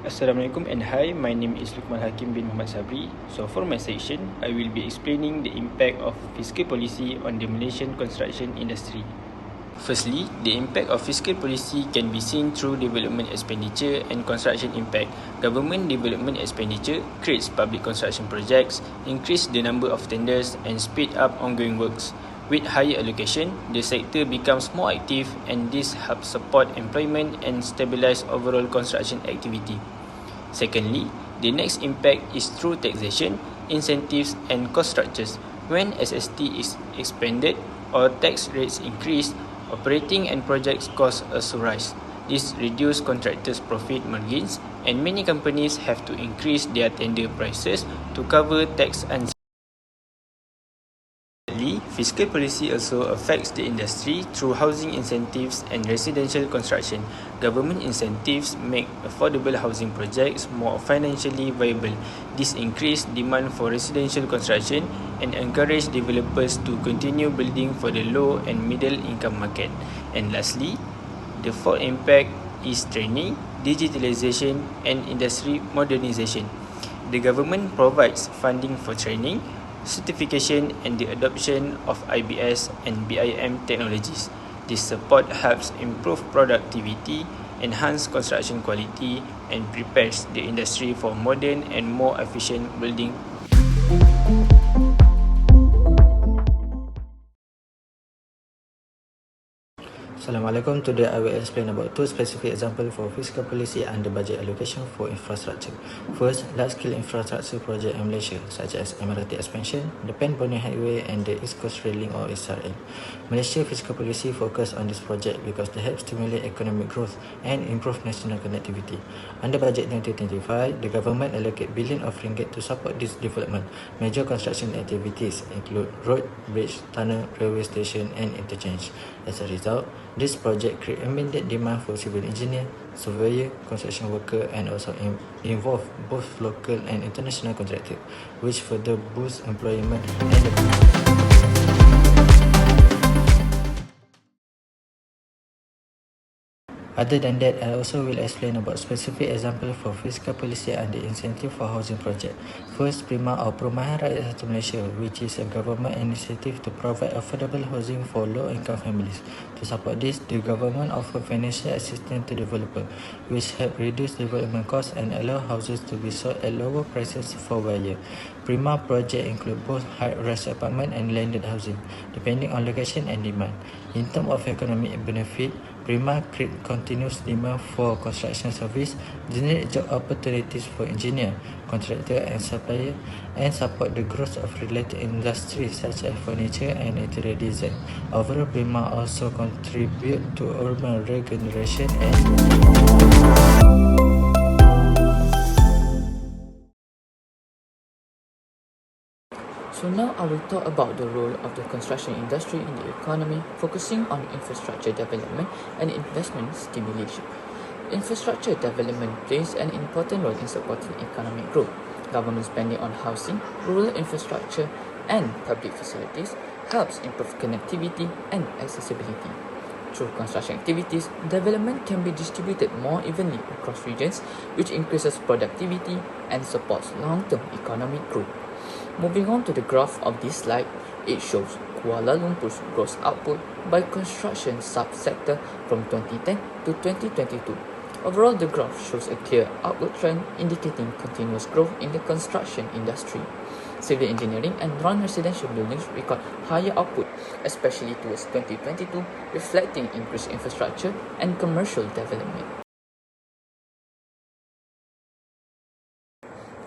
Assalamualaikum and hi, my name is Luqman Hakim bin Muhammad Sabri. So for my section, I will be explaining the impact of fiscal policy on the Malaysian construction industry. Firstly, the impact of fiscal policy can be seen through development expenditure and construction impact. Government development expenditure creates public construction projects, increase the number of tenders and speed up ongoing works. With higher allocation, the sector becomes more active and this helps support employment and stabilize overall construction activity. Secondly, the next impact is through taxation, incentives and cost structures. When SST is expanded or tax rates increase, operating and projects costs also rise. This reduces contractors' profit margins and many companies have to increase their tender prices to cover tax and fiscal policy also affects the industry through housing incentives and residential construction. Government incentives make affordable housing projects more financially viable. This increases demand for residential construction and encourages developers to continue building for the low and middle income market. And lastly, the fourth impact is training, digitalization and industry modernization. The government provides funding for training, certification and the adoption of IBS and BIM technologies. This support helps improve productivity, enhance construction quality and prepares the industry for modern and more efficient building. Assalamualaikum. Today I will explain about two specific examples for fiscal policy and the budget allocation for infrastructure. First, large-scale infrastructure project in Malaysia such as MRT expansion, the Pen-Borneo Highway and the East Coast Railing or SRL. Malaysia fiscal policy focus on this project because they help stimulate economic growth and improve national connectivity. Under budget 2025, the government allocate billions of ringgit to support this development. Major construction activities include road, bridge, tunnel, railway station and interchange. As a result, this project creates immediate demand for civil engineer, surveyor, construction worker and also involve both local and international contractors, which further boosts employment and the Other than that, I also will explain about specific examples for fiscal policy and the incentive for housing project. First, Prima or Perumahan Rakyat Satu Malaysia, which is a government initiative to provide affordable housing for low-income families. To support this, the government offers financial assistance to developers, which help reduce development costs and allow houses to be sold at lower prices for buyers. Prima project include both high-rise apartment and landed housing, depending on location and demand. In terms of economic benefit, Prima create continuous demand for construction service, generate job opportunities for engineer, contractor and supplier, and support the growth of related industries such as furniture and interior design. Overall, Prima also contribute to urban regeneration and So now I will talk about the role of the construction industry in the economy, focusing on infrastructure development and investment stimulation. Infrastructure development plays an important role in supporting economic growth. Government spending on housing, rural infrastructure, and public facilities helps improve connectivity and accessibility. Through construction activities, development can be distributed more evenly across regions, which increases productivity and supports long-term economic growth. Moving on to the graph of this slide, it shows Kuala Lumpur's gross output by construction subsector from 2010 to 2022. Overall, the graph shows a clear upward trend indicating continuous growth in the construction industry. Civil engineering and non-residential buildings record higher output, especially towards 2022, reflecting increased infrastructure and commercial development.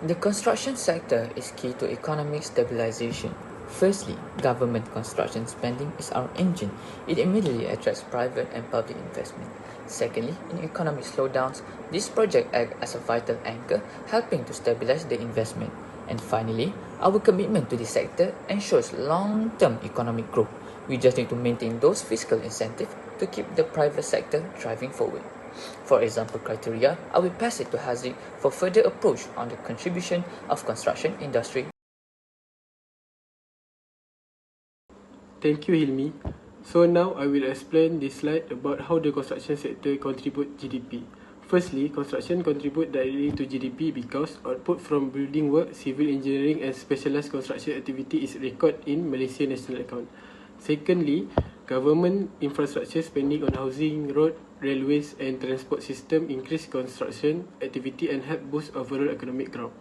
The construction sector is key to economic stabilization. Firstly, government construction spending is our engine. It immediately attracts private and public investment. Secondly, in economic slowdowns, this project acts as a vital anchor, helping to stabilize the investment. And finally, our commitment to this sector ensures long-term economic growth. We just need to maintain those fiscal incentives to keep the private sector driving forward. For example criteria, I will pass it to Haziq for further approach on the contribution of construction industry. Thank you, Hilmi. So now I will explain this slide about how the construction sector contributes GDP. Firstly, construction contribute directly to GDP because output from building work, civil engineering and specialized construction activity is recorded in Malaysia National Account. Secondly, government infrastructure spending on housing, road, railways and transport system increase construction activity and help boost overall economic growth.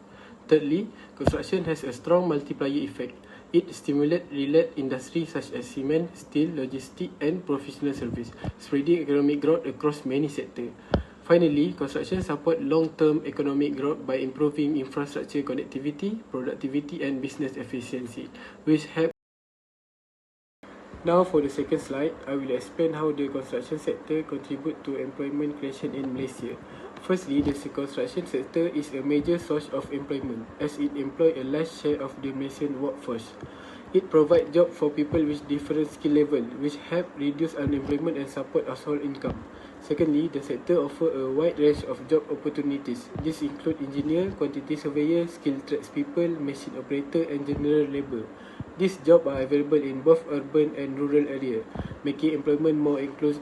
Thirdly, construction has a strong multiplier effect. It stimulates related industries such as cement, steel, logistics and professional service, spreading economic growth across many sectors. Finally, construction support long-term economic growth by improving infrastructure connectivity, productivity and business efficiency, which help. Now for the second slide, I will explain how the construction sector contribute to employment creation in Malaysia. Firstly, the construction sector is a major source of employment as it employs a large share of the Malaysian workforce. It provides jobs for people with different skill level, which help reduce unemployment and support household income. Secondly, the sector offers a wide range of job opportunities. This include engineer, quantity surveyor, skilled tradespeople, machine operator and general labour. These jobs are available in both urban and rural areas, making employment more inclusive